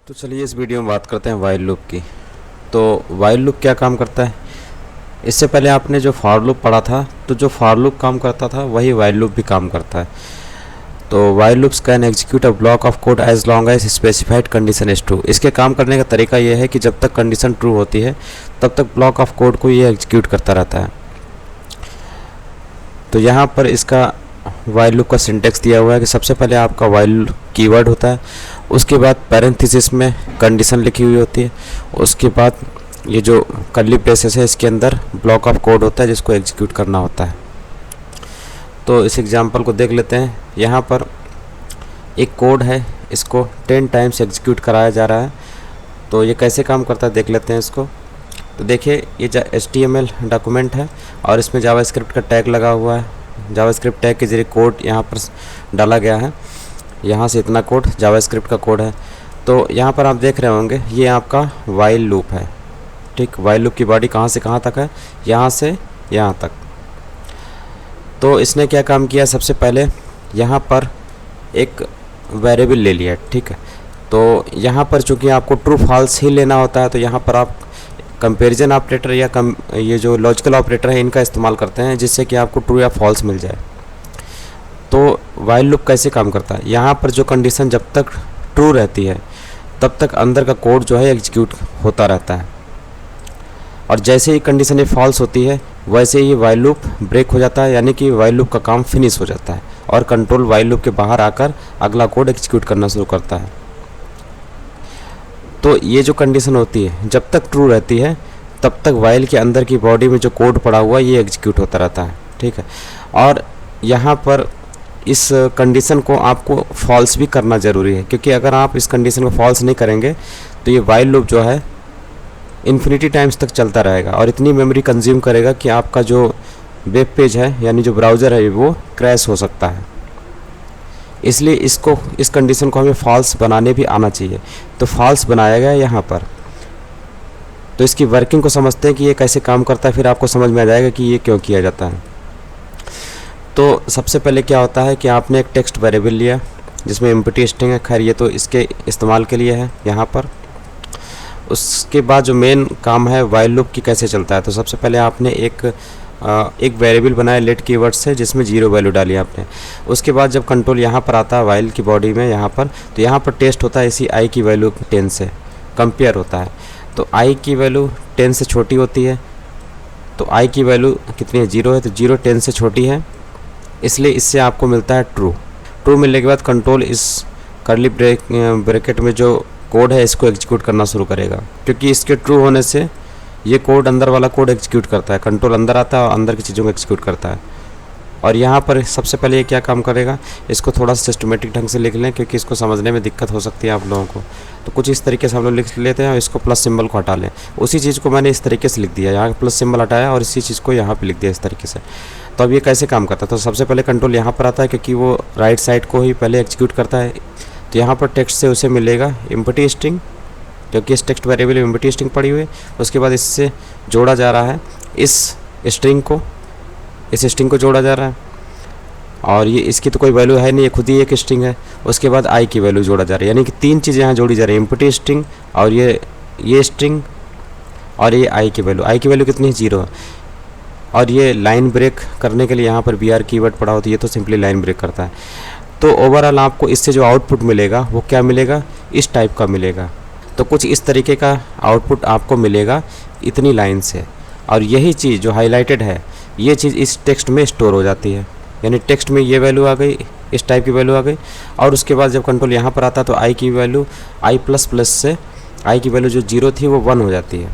तो चलिए इस वीडियो में बात करते हैं वाइल लूप की। तो वाइल लूप क्या काम करता है? इससे पहले आपने जो फॉर लूप पढ़ा था, तो जो फॉर लूप काम करता था वही वाइल लूप भी काम करता है। तो while loops can execute a block of code as long as specified condition is true. इसके काम करने का तरीका यह है कि जब तक कंडीशन ट्रू होती है तब तक ब्लॉक ऑफ कोड को ये एग्जीक्यूट करता रहता है। तो यहाँ पर इसका वाइल लूप का सिंटेक्स दिया हुआ है कि सबसे पहले आपका वाइल कीवर्ड होता है, उसके बाद पैरेंथेसिस में कंडीशन लिखी हुई होती है, उसके बाद ये जो कर्ली ब्रेसेस है इसके अंदर ब्लॉक ऑफ कोड होता है जिसको एग्जीक्यूट करना होता है। तो इस एग्जांपल को देख लेते हैं। यहाँ पर एक कोड है, इसको 10 टाइम्स एग्जीक्यूट कराया जा रहा है। तो ये कैसे काम करता है देख लेते हैं इसको। तो देखिए ये HTML डॉक्यूमेंट है और इसमें जावास्क्रिप्ट का टैग लगा हुआ है। जावास्क्रिप्ट टैग के जरिए कोड यहाँ पर डाला गया है। यहाँ से इतना कोड जावास्क्रिप्ट का कोड है। तो यहाँ पर आप देख रहे होंगे ये आपका वाइल लूप है। ठीक, वाइल लूप की बॉडी कहाँ से कहाँ तक है? यहाँ से यहाँ तक। तो इसने क्या काम किया, सबसे पहले यहाँ पर एक वेरिएबल ले लिया। ठीक है, तो यहाँ पर चूँकि आपको ट्रू फॉल्स ही लेना होता है, तो यहाँ पर आप कंपैरिजन ऑपरेटर या ये जो लॉजिकल ऑपरेटर है इनका इस्तेमाल करते हैं जिससे कि आपको ट्रू या फॉल्स मिल जाए। तो वाइल लूप कैसे काम करता है? यहाँ पर जो कंडीशन जब तक ट्रू रहती है तब तक अंदर का कोड जो है एग्जीक्यूट होता रहता है, और जैसे ही कंडीशन ये फॉल्स होती है वैसे ही वाइल लूप ब्रेक हो जाता है, यानी कि वाइल लूप का काम फिनिश हो जाता है और कंट्रोल वाइल लूप के बाहर आकर अगला कोड एग्जीक्यूट करना शुरू करता है। तो ये जो कंडीशन होती है जब तक ट्रू रहती है तब तक वाइल के अंदर की बॉडी में जो कोड पड़ा हुआ है ये एग्जीक्यूट होता रहता है। ठीक है, और यहाँ पर इस कंडीशन को आपको फॉल्स भी करना ज़रूरी है, क्योंकि अगर आप इस कंडीशन को फॉल्स नहीं करेंगे तो ये वाइल लूप जो है इन्फिनिटी टाइम्स तक चलता रहेगा और इतनी मेमोरी कंज्यूम करेगा कि आपका जो वेब पेज है यानी जो ब्राउज़र है वो क्रैश हो सकता है। इसलिए इस कंडीशन को हमें फॉल्स बनाने भी आना चाहिए। तो फॉल्स बनाया गया यहाँ पर। तो इसकी वर्किंग को समझते हैं कि ये कैसे काम करता है, फिर आपको समझ में आ जाएगा कि ये क्यों किया जाता है। तो सबसे पहले क्या होता है कि आपने एक टेक्स्ट वेरिएबल लिया जिसमें एम्प्टी स्ट्रिंग है। खैर ये तो इसके इस्तेमाल के लिए है यहाँ पर। उसके बाद जो मेन काम है वाइल लूप की कैसे चलता है, तो सबसे पहले आपने एक वेरिएबल बनाया लेट कीवर्ड से जिसमें 0 वैल्यू डाली आपने। उसके बाद जब कंट्रोल यहाँ पर आता है वाइल की बॉडी में यहाँ पर, तो यहाँ पर टेस्ट होता है इसी i की वैल्यू 10 से कंपेयर होता है। तो i की वैल्यू 10 से छोटी होती है, तो i की वैल्यू कितनी है? 0 है, तो 0 10 से छोटी है, इसलिए इससे आपको मिलता है ट्रू। ट्रू मिलने के बाद कंट्रोल इस कर्ली ब्रैकेट में जो कोड है इसको एग्जीक्यूट करना शुरू करेगा, क्योंकि इसके ट्रू होने से ये कोड अंदर वाला कोड एग्जीक्यूट करता है। कंट्रोल अंदर आता है और अंदर की चीज़ों को एग्जीक्यूट करता है। और यहाँ पर सबसे पहले ये क्या काम करेगा, इसको थोड़ा सा सिस्टमेटिक ढंग से लिख लें क्योंकि इसको समझने में दिक्कत हो सकती है आप लोगों को। तो कुछ इस तरीके से हम लोग लिख लेते हैं और इसको प्लस सिंबल को हटा लें। उसी चीज़ को मैंने इस तरीके से लिख दिया, यहाँ प्लस सिंबल हटाया और इसी चीज़ को यहाँ पर लिख दिया इस तरीके से। तो अब ये कैसे काम करता है, तो सबसे पहले कंट्रोल यहाँ पर आता है क्योंकि वो राइट साइड को ही पहले एग्जीक्यूट करता है। तो यहाँ पर टेक्स्ट से उसे मिलेगा एम्प्टी स्ट्रिंग, क्योंकि इस टेक्स्ट वेरिएबल में एम्प्टी स्ट्रिंग पड़ी हुई है। उसके बाद इससे जोड़ा जा रहा है इस स्ट्रिंग को जोड़ा जा रहा है, और ये इसकी तो कोई वैल्यू है नहीं, ये खुद ही एक स्ट्रिंग है। उसके बाद i की वैल्यू जोड़ा जा रहा है, यानी कि 3 चीज़ें यहाँ जोड़ी जा रही है, एम्प्टी स्ट्रिंग और ये स्ट्रिंग और ये i की वैल्यू कितनी है? 0 है। और ये लाइन ब्रेक करने के लिए यहाँ पर br कीवर्ड पड़ा होता है, ये तो सिंपली लाइन ब्रेक करता है। तो ओवरऑल आपको इससे जो आउटपुट मिलेगा वो क्या मिलेगा? इस टाइप का मिलेगा। तो कुछ इस तरीके का आउटपुट आपको मिलेगा इतनी लाइन से, और यही चीज़ जो हाईलाइटेड है ये चीज़ इस टेक्स्ट में स्टोर हो जाती है, यानी टेक्स्ट में ये वैल्यू आ गई, इस टाइप की वैल्यू आ गई। और उसके बाद जब कंट्रोल यहाँ पर आता तो i की वैल्यू i++ से i की वैल्यू जो 0 थी वो 1 हो जाती है।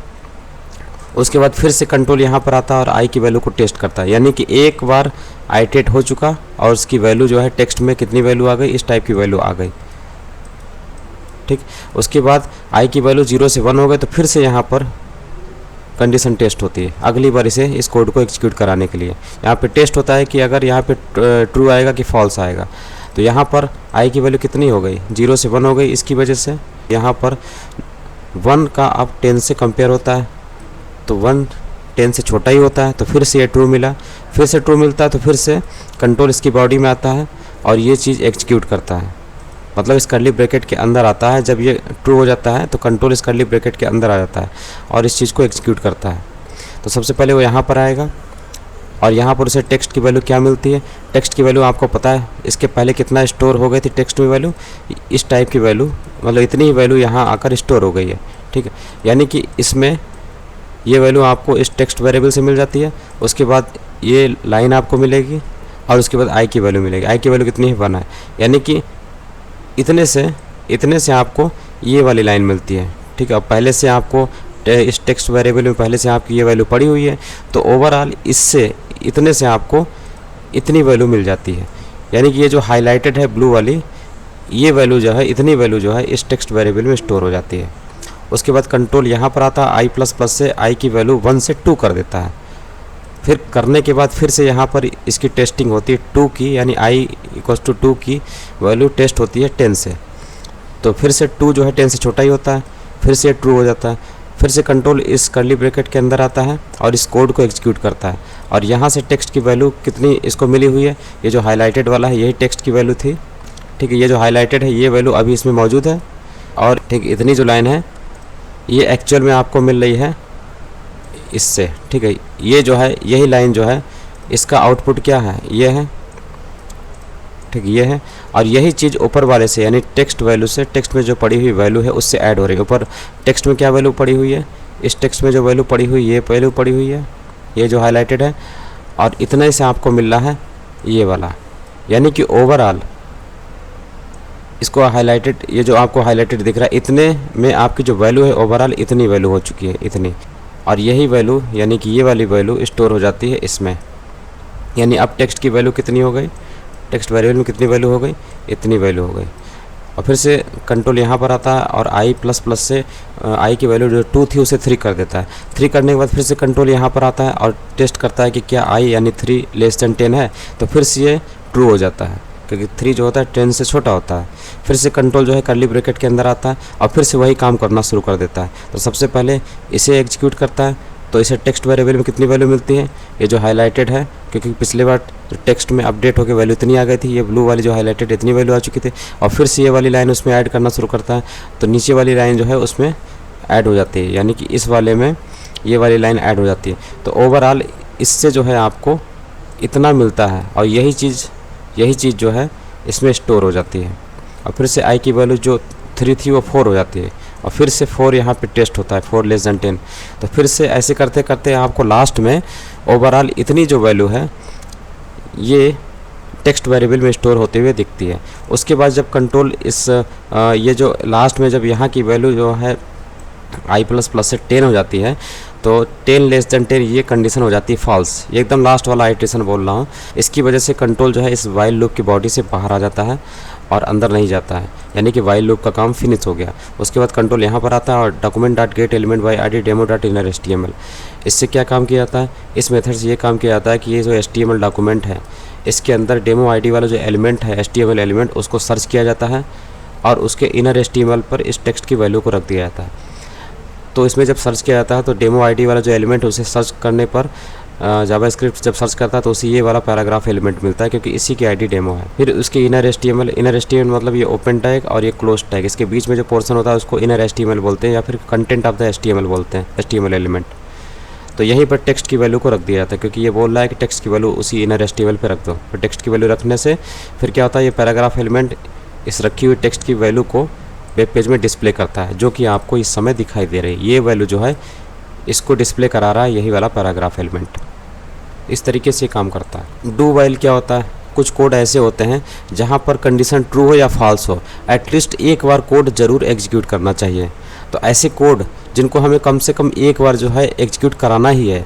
उसके बाद फिर से कंट्रोल यहाँ पर आता है और i की वैल्यू को टेस्ट करता है, यानी कि एक बार आइटरेट हो चुका और उसकी वैल्यू जो है टेक्स्ट में कितनी वैल्यू आ गई? इस टाइप की वैल्यू आ गई। ठीक, उसके बाद i की वैल्यू 0 से 1 हो गए तो फिर से यहाँ पर कंडीशन टेस्ट होती है अगली बार इस कोड को एग्जीक्यूट कराने के लिए। यहाँ पे टेस्ट होता है कि अगर यहाँ पे ट्रू आएगा कि फॉल्स आएगा। तो यहाँ पर i की वैल्यू कितनी हो गई? 0 से 1 हो गई। इसकी वजह से यहाँ पर 1 का अब 10 से कंपेयर होता है, तो 1 10 से छोटा ही होता है, तो फिर से ये ट्रू मिला। फिर से ट्रू मिलता है तो फिर से कंट्रोल इसकी बॉडी में आता है और ये चीज़ एग्जीक्यूट करता है, मतलब इस कर्ली ब्रैकेट के अंदर आता है। जब ये ट्रू हो जाता है तो कंट्रोल इस कर्ली ब्रैकेट के अंदर आ जाता है और इस चीज़ को एग्जीक्यूट करता है। तो सबसे पहले वो यहाँ पर आएगा और यहाँ पर उसे टेक्स्ट की वैल्यू क्या मिलती है, टेक्स्ट की वैल्यू आपको पता है इसके पहले कितना स्टोर हो गई थी टेक्स्ट में वैल्यू, इस टाइप की वैल्यू, मतलब इतनी ही वैल्यू यहाँ आकर स्टोर हो गई है। ठीक है, यानी कि इसमें ये वैल्यू आपको इस टेक्स्ट वेरिएबल से मिल जाती है। उसके बाद ये लाइन आपको मिलेगी और उसके बाद आई की वैल्यू मिलेगी। आई की वैल्यू कितनी है, 1 है, यानी कि इतने से आपको ये वाली लाइन मिलती है। ठीक है, अब पहले से आपको इस टेक्स्ट वेरिएबल में पहले से आपकी ये वैल्यू पड़ी हुई है, तो ओवरऑल इससे इतने से आपको इतनी वैल्यू मिल जाती है। यानी कि ये जो हाईलाइटेड है ब्लू वाली, ये वैल्यू जो है, इतनी वैल्यू जो है इस टेक्स्ट वेरिएबल में स्टोर हो जाती है। उसके बाद कंट्रोल यहाँ पर आता है, आई प्लस प्लस से आई की वैल्यू 1 से 2 कर देता है। फिर करने के बाद फिर से यहाँ पर इसकी टेस्टिंग होती है 2 की, यानी आई इक्वल्स टू 2 की वैल्यू टेस्ट होती है 10 से। तो फिर से 2 जो है 10 से छोटा ही होता है, फिर से ट्रू हो जाता है। फिर से कंट्रोल इस कर्ली ब्रैकेट के अंदर आता है और इस कोड को एग्जीक्यूट करता है। और यहाँ से टेक्स्ट की वैल्यू कितनी इसको मिली हुई है, ये जो हाईलाइटेड वाला है यही टेक्स्ट की वैल्यू थी। ठीक है, ये जो हाईलाइटेड है ये वैल्यू अभी इसमें मौजूद है। और ठीक इतनी जो लाइन है ये एक्चुअल में आपको मिल रही है इससे। ठीक है, ये जो है यही लाइन जो है इसका आउटपुट क्या है, ये है। ठीक, ये है। और यही चीज़ ऊपर वाले से यानी टेक्स्ट वैल्यू से, टेक्स्ट में जो पड़ी हुई वैल्यू है उससे ऐड हो रही है। ऊपर टेक्स्ट में क्या वैल्यू पड़ी हुई है, इस टेक्स्ट में जो वैल्यू पड़ी हुई ये वैल्यू पड़ी हुई है, ये जो हाईलाइटेड है, और इतने से आपको मिल रहा है ये वाला। यानी कि ओवरऑल इसको हाईलाइटेड, ये जो आपको हाईलाइटेड दिख रहा है, इतने में आपकी जो वैल्यू है ओवरऑल इतनी वैल्यू हो चुकी है, इतनी। और यही वैल्यू यानी कि ये वाली वैल्यू स्टोर हो जाती है इसमें। यानी अब टेक्स्ट की वैल्यू कितनी हो गई, टेक्स्ट वेरिएबल में कितनी वैल्यू हो गई, इतनी वैल्यू हो गई। और फिर से कंट्रोल यहाँ पर आता है और आई प्लस प्लस से आई की वैल्यू जो 2 थी उसे 3 कर देता है। 3 करने के बाद फिर से कंट्रोल यहाँ पर आता है और टेस्ट करता है कि क्या आई यानी 3 लेस देन 10 है, तो फिर से ये ट्रू हो जाता है क्योंकि 3 जो होता है 10 से छोटा होता है। फिर से कंट्रोल जो है कर्ली ब्रैकेट के अंदर आता है और फिर से वही काम करना शुरू कर देता है। तो सबसे पहले इसे एग्जीक्यूट करता है, तो इसे टेक्स्ट वेरिएबल में कितनी वैल्यू मिलती है, ये जो हाईलाइटेड है, क्योंकि पिछले बार टेक्स्ट में अपडेट होकर वैल्यू इतनी आ गई थी, ये ब्लू वाली जो हाईलाइटेड इतनी वैल्यू आ चुकी थी। और फिर से ये वाली लाइन उसमें ऐड करना शुरू करता है, तो नीचे वाली लाइन जो है उसमें ऐड हो जाती है, यानी कि इस वाले में ये वाली लाइन ऐड हो जाती है। तो ओवरऑल इससे जो है आपको इतना मिलता है और यही चीज़ जो है इसमें स्टोर हो जाती है। और फिर से आई की वैल्यू जो 3 थी वो 4 हो जाती है और फिर से 4 यहाँ पे टेस्ट होता है, 4 लेस देन 10। तो फिर से ऐसे करते करते आपको लास्ट में ओवरऑल इतनी जो वैल्यू है ये टेक्स्ट वेरिएबल में स्टोर होते हुए दिखती है। उसके बाद जब कंट्रोल इस ये जो लास्ट में जब यहाँ की वैल्यू जो है आई प्लस प्लस से 10 हो जाती है, तो 10 लेस देन 10 ये कंडीशन हो जाती है फॉल्स। ये एकदम लास्ट वाला आइटरेशन बोल रहा हूँ। इसकी वजह से कंट्रोल जो है इस वाइल लूप की बॉडी से बाहर आ जाता है और अंदर नहीं जाता है, यानी कि वाइल लूप का काम फिनिश हो गया। उसके बाद कंट्रोल यहाँ पर आता है और document dot gate element by I D demo dot inner HTML। इससे क्या काम किया जाता है, इस मेथड से ये काम किया जाता है कि ये जो HTML डॉक्यूमेंट है इसके अंदर डेमो ID वाला जो एलिमेंट है HTML एलिमेंट, उसको सर्च किया जाता है और उसके इनर HTML पर इस टेक्स्ट की वैल्यू को रख दिया जाता है। तो इसमें जब सर्च किया जाता है तो डेमो ID वाला जो एलिमेंट है उसे सर्च करने पर जावास्क्रिप्ट जब सर्च करता है तो उसे ये वाला पैराग्राफ एलिमेंट मिलता है, क्योंकि इसी की आईडी डेमो है। फिर उसके इनर HTML मतलब ये ओपन टैग और ये क्लोज टैग, इसके बीच में जो पोर्शन होता है उसको इनर HTML बोलते हैं या फिर कंटेंट ऑफ द HTML बोलते हैं, HTML एलिमेंट। तो यहीं पर टेक्स्ट की वैल्यू को रख दिया जाता है, क्योंकि ये बोल रहा है कि टेक्स्ट की वैल्यू उसी इनर HTML पे रख दो। फिर टेक्स्ट की वैल्यू रखने से फिर क्या होता है, ये पैराग्राफ एलिमेंट इस रखी हुई टेक्स्ट की वैल्यू को वेब पेज में डिस्प्ले करता है, जो कि आपको इस समय दिखाई दे रही है। ये वैल्यू जो है इसको डिस्प्ले करा रहा है यही वाला पैराग्राफ एलिमेंट। इस तरीके से काम करता है। डू वाइल क्या होता है, कुछ कोड ऐसे होते हैं जहाँ पर कंडीशन ट्रू हो या फॉल्स हो, एटलीस्ट एक बार कोड ज़रूर एग्जीक्यूट करना चाहिए। तो ऐसे कोड जिनको हमें कम से कम एक बार जो है एग्जीक्यूट कराना ही है,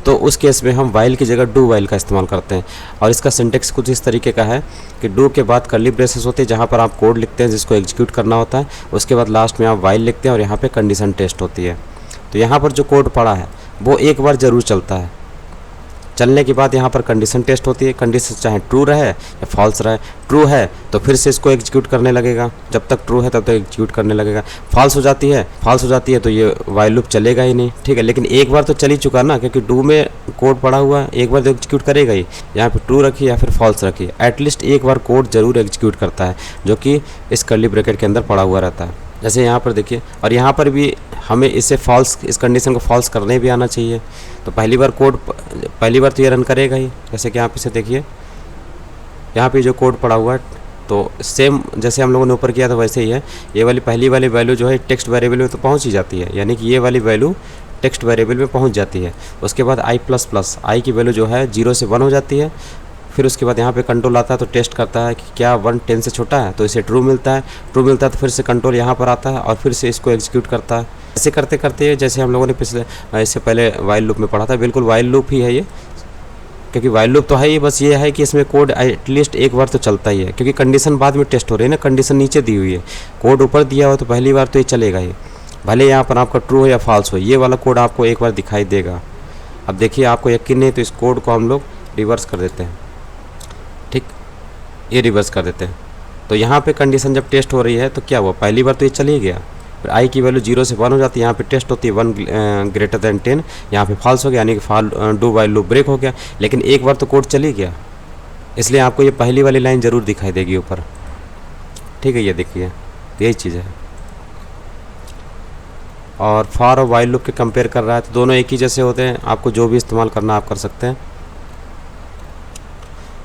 तो उस केस में हम वाइल की जगह डू वाइल का इस्तेमाल करते हैं। और इसका सिंटेक्स कुछ इस तरीके का है कि डू के बाद कर्ली ब्रेसेस होते हैं जहाँ पर आप कोड लिखते हैं जिसको एग्जीक्यूट करना होता है, उसके बाद लास्ट में आप वाइल लिखते हैं और यहाँ पे कंडीशन टेस्ट होती है। तो यहाँ पर जो कोड पड़ा है वो एक बार ज़रूर चलता है, चलने के बाद यहाँ पर कंडीशन टेस्ट होती है, कंडीशन चाहे ट्रू रहे या फॉल्स रहे। ट्रू है तो फिर से इसको एग्जीक्यूट करने लगेगा, जब तक ट्रू है तब तक एग्जीक्यूट करने लगेगा। फॉल्स हो जाती है तो ये वाइल लूप चलेगा ही नहीं, ठीक है। लेकिन एक बार तो चल ही चुका ना, क्योंकि डू में कोड पड़ा हुआ है, एक बार तो एग्जीक्यूट करेगा ही। यहाँ पे ट्रू रखिए या फिर फॉल्स रखिए, एटलीस्ट एक बार कोड जरूर एग्जीक्यूट करता है, जो कि इस कर्ली ब्रैकेट के अंदर पड़ा हुआ रहता है। जैसे यहाँ पर देखिए, और यहाँ पर भी हमें इसे फॉल्स, इस कंडीशन को फॉल्स करने भी आना चाहिए। तो पहली बार तो ये रन करेगा ही। जैसे कि यहाँ पे से देखिए, यहाँ पे जो कोड पड़ा हुआ है तो सेम जैसे हम लोगों ने ऊपर किया था वैसे ही है। ये वाली पहली वाली वैल्यू जो है टेक्स्ट वेरिएबल में तो पहुँच ही जाती है, यानी कि ये वाली वैल्यू टेक्स्ट वेरिएबल में पहुँच जाती है। उसके बाद i++ की वैल्यू जो है 0 से 1 हो जाती है। फिर उसके बाद यहाँ पे कंट्रोल आता है तो टेस्ट करता है कि क्या 1 10 से छोटा है, तो इसे ट्रू मिलता है। ट्रू मिलता है तो फिर से कंट्रोल यहाँ पर आता है और फिर से इसको एग्जीक्यूट करता है। ऐसे करते करते जैसे हम लोगों ने इससे पहले वाइल लूप में पढ़ा था, बिल्कुल वाइल लूप ही है ये, क्योंकि वाइल लूप तो है ही, बस ये है कि इसमें कोड एटलीस्ट एक बार तो चलता ही है, क्योंकि कंडीशन बाद में टेस्ट हो रही है ना, कंडीशन नीचे दी हुई है, कोड ऊपर दिया हो तो पहली बार तो ये चलेगा ही, भले यहाँ पर आपका ट्रू हो या फॉल्स हो, ये वाला कोड आपको एक बार दिखाई देगा। अब देखिए आपको यकीन नहीं तो इस कोड को हम लोग रिवर्स कर देते हैं, ठीक, ये रिवर्स कर देते हैं। तो यहाँ पे कंडीशन जब टेस्ट हो रही है तो क्या हुआ, पहली बार तो ये चल ही गया, फिर i की वैल्यू 0 से 1 हो जाती है, यहाँ पे टेस्ट होती है 1 > 10, यहाँ पे फॉल्स हो गया, यानी कि डू वाइल लूप ब्रेक हो गया। लेकिन एक बार तो कोड चल ही गया, इसलिए आपको ये पहली वाली लाइन ज़रूर दिखाई देगी ऊपर, ठीक है। ये देखिए यही चीज़ है। और फॉर और वाइल लूप के कंपेयर कर रहा है तो दोनों एक ही जैसे होते हैं, आपको जो भी इस्तेमाल करना आप कर सकते हैं।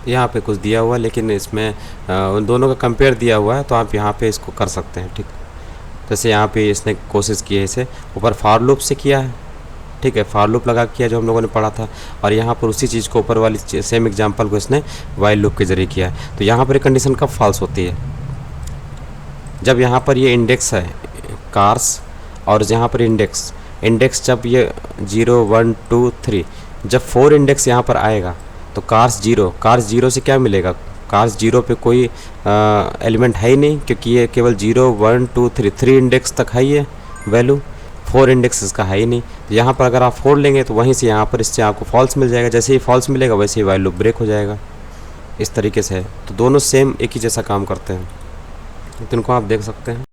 यहाँ पे कुछ दिया हुआ है लेकिन इसमें उन दोनों का कंपेयर दिया हुआ है, तो आप यहाँ पे इसको कर सकते हैं, ठीक। जैसे यहाँ पे इसने कोशिश की है, इसे ऊपर फॉर लूप से किया है, ठीक है, फॉर लूप लगा किया जो हम लोगों ने पढ़ा था, और यहाँ पर उसी चीज़ को ऊपर वाली सेम एग्जांपल को इसने वाइल लूप के जरिए किया है। तो यहाँ पर कंडीशन कब फॉल्स होती है, जब यहाँ पर ये इंडेक्स है कार्स, और यहाँ पर इंडेक्स जब ये 0 1 2 3, जब 4 इंडेक्स यहाँ पर आएगा तो कार्स 0 से क्या मिलेगा, कार्स 0 पे कोई एलिमेंट है ही नहीं, क्योंकि ये केवल 0 1 2 3 इंडेक्स तक है ये वैल्यू, 4 इंडेक्स इसका है ही नहीं। तो यहाँ पर अगर आप 4 लेंगे तो वहीं से यहाँ पर इससे आपको फॉल्स मिल जाएगा, जैसे ही फॉल्स मिलेगा वैसे ही वाइल लूप ब्रेक हो जाएगा। इस तरीके से है, तो दोनों सेम एक ही जैसा काम करते हैं, तो इनको आप देख सकते हैं।